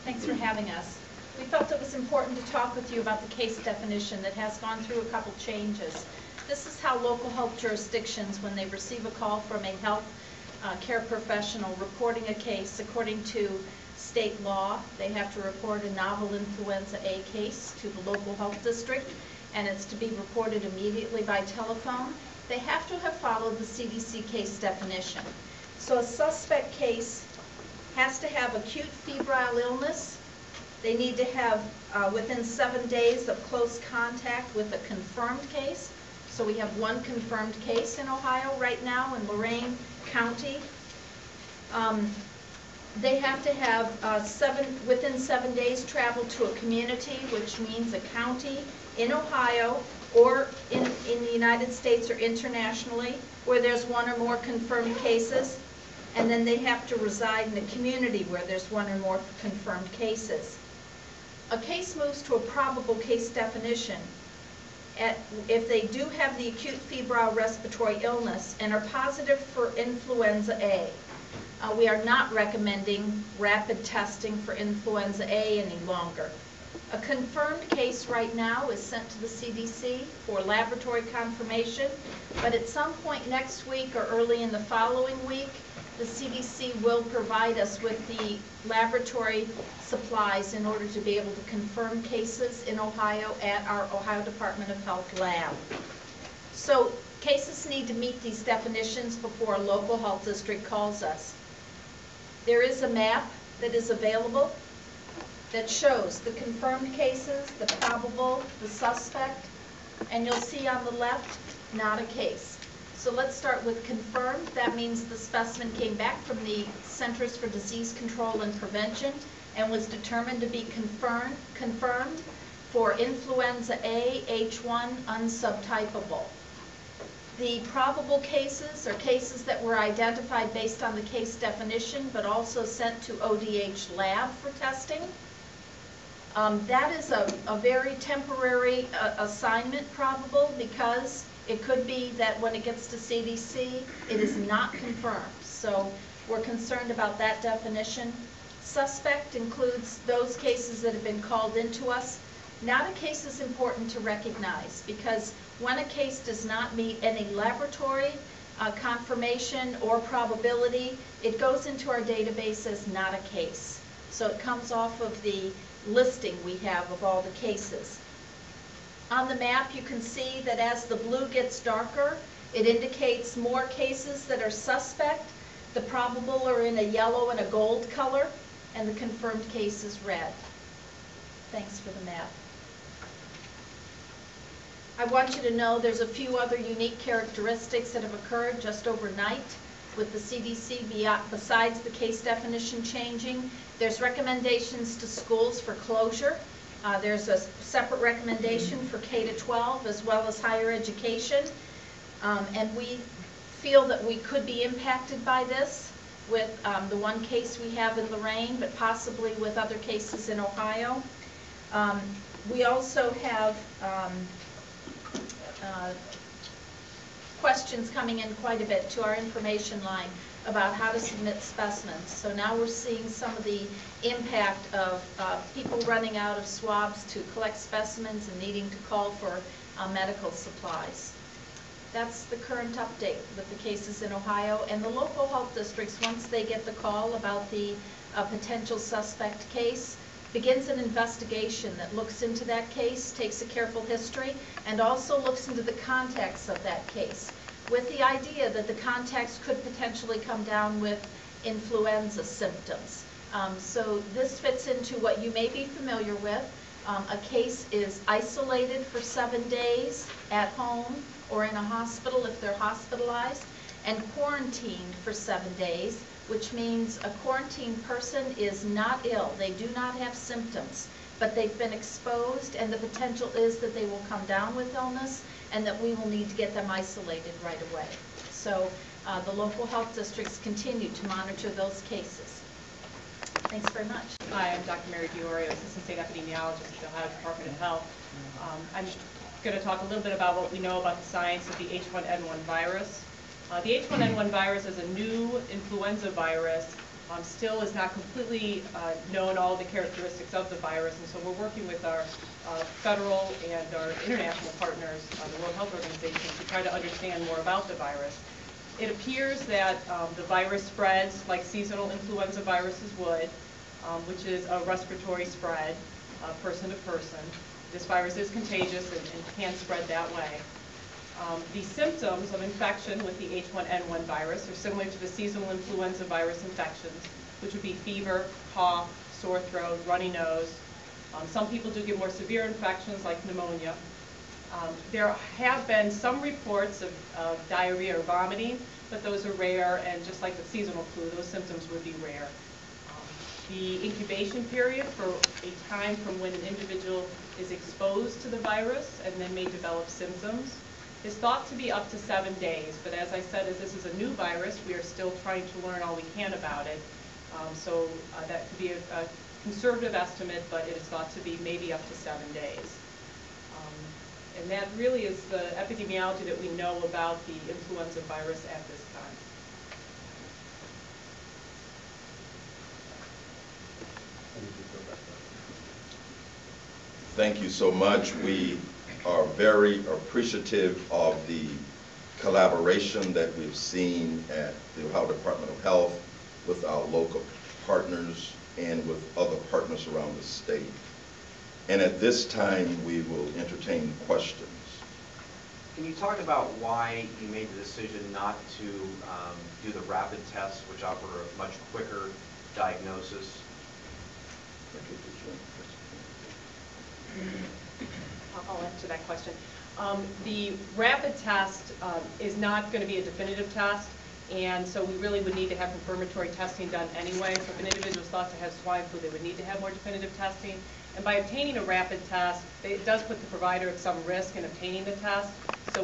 Thanks for having us. We felt it was important to talk with you about the case definition that has gone through a couple changes. This is how local health jurisdictions, when they receive a call from a health care professional reporting a case, according to state law, they have to report a novel influenza A case to the local health district, and it's to be reported immediately by telephone. They have to have followed the CDC case definition. So a suspect case has to have acute febrile illness. They need to have within 7 days of close contact with a confirmed case. So we have one confirmed case in Ohio right now in Lorain County. They have to have within 7 days travel to a community, which means a county in Ohio or in the United States or internationally where there's one or more confirmed cases. And then they have to reside in a community where there's one or more confirmed cases. A case moves to a probable case definition if they do have the acute febrile respiratory illness and are positive for influenza A. We are not recommending rapid testing for influenza A any longer. A confirmed case right now is sent to the CDC for laboratory confirmation, but at some point next week or early in the following week, the CDC will provide us with the laboratory supplies in order to be able to confirm cases in Ohio at our Ohio Department of Health lab. So cases need to meet these definitions before a local health district calls us. There is a map that is available that shows the confirmed cases, the probable, the suspect, and you'll see on the left, not a case. So let's start with confirmed. That means the specimen came back from the Centers for Disease Control and Prevention and was determined to be confirmed for influenza A H1 unsubtypable. The probable cases are cases that were identified based on the case definition but also sent to ODH lab for testing. That is a very temporary assignment, probable, because it could be that when it gets to CDC, it is not confirmed. So we're concerned about that definition. Suspect includes those cases that have been called into us. Not a case is important to recognize because when a case does not meet any laboratory confirmation or probability, it goes into our database as not a case. So it comes off of the listing we have of all the cases. On the map, you can see that as the blue gets darker, it indicates more cases that are suspect. The probable are in a yellow and a gold color, and the confirmed case is red. Thanks for the map. I want you to know there's a few other unique characteristics that have occurred just overnight with the CDC besides the case definition changing. There's recommendations to schools for closure. There's a separate recommendation for K-12 as well as higher education. And we feel that we could be impacted by this with the one case we have in Lorain, but possibly with other cases in Ohio. We also have questions coming in quite a bit to our information line about how to submit specimens. So now we're seeing some of the impact of people running out of swabs to collect specimens and needing to call for medical supplies. That's the current update with the cases in Ohio. And the local health districts, once they get the call about the potential suspect case, begins an investigation that looks into that case, takes a careful history, and also looks into the context of that case, with the idea that the contacts could potentially come down with influenza symptoms. So this fits into what you may be familiar with. A case is isolated for 7 days at home or in a hospital if they're hospitalized, and quarantined for 7 days, which means a quarantined person is not ill. They do not have symptoms, but they've been exposed, and the potential is that they will come down with illness and that we will need to get them isolated right away. So the local health districts continue to monitor those cases. Thanks very much. Hi, I'm Dr. DiOrio, Assistant State Epidemiologist at the Ohio Department of Health. I'm just going to talk a little bit about what we know about the science of the H1N1 virus. The H1N1 virus is a new influenza virus still is not completely known all the characteristics of the virus, and so we're working with our federal and our international partners, the World Health Organization, to try to understand more about the virus. It appears that the virus spreads like seasonal influenza viruses would, which is a respiratory spread, person to person. This virus is contagious and can spread that way. The symptoms of infection with the H1N1 virus are similar to the seasonal influenza virus infections, which would be fever, cough, sore throat, runny nose. Some people do get more severe infections like pneumonia. There have been some reports of diarrhea or vomiting, but those are rare, and just like the seasonal flu, those symptoms would be rare. The incubation period for a time from when an individual is exposed to the virus and then may develop symptoms is thought to be up to 7 days. But as I said, as this is a new virus, we are still trying to learn all we can about it. So that could be a conservative estimate, but it is thought to be maybe up to 7 days. And that really is the epidemiology that we know about the influenza virus at this time. Thank you so much. We are very appreciative of the collaboration that we've seen at the Ohio Department of Health with our local partners and with other partners around the state. And at this time, we will entertain questions. Can you talk about why you made the decision not to do the rapid tests, which offer a much quicker diagnosis? I'll answer that question. The rapid test is not going to be a definitive test, and so we really would need to have confirmatory testing done anyway. So if an individual is thought to have swine flu, they would need to have more definitive testing. And by obtaining a rapid test, it does put the provider at some risk in obtaining the test. So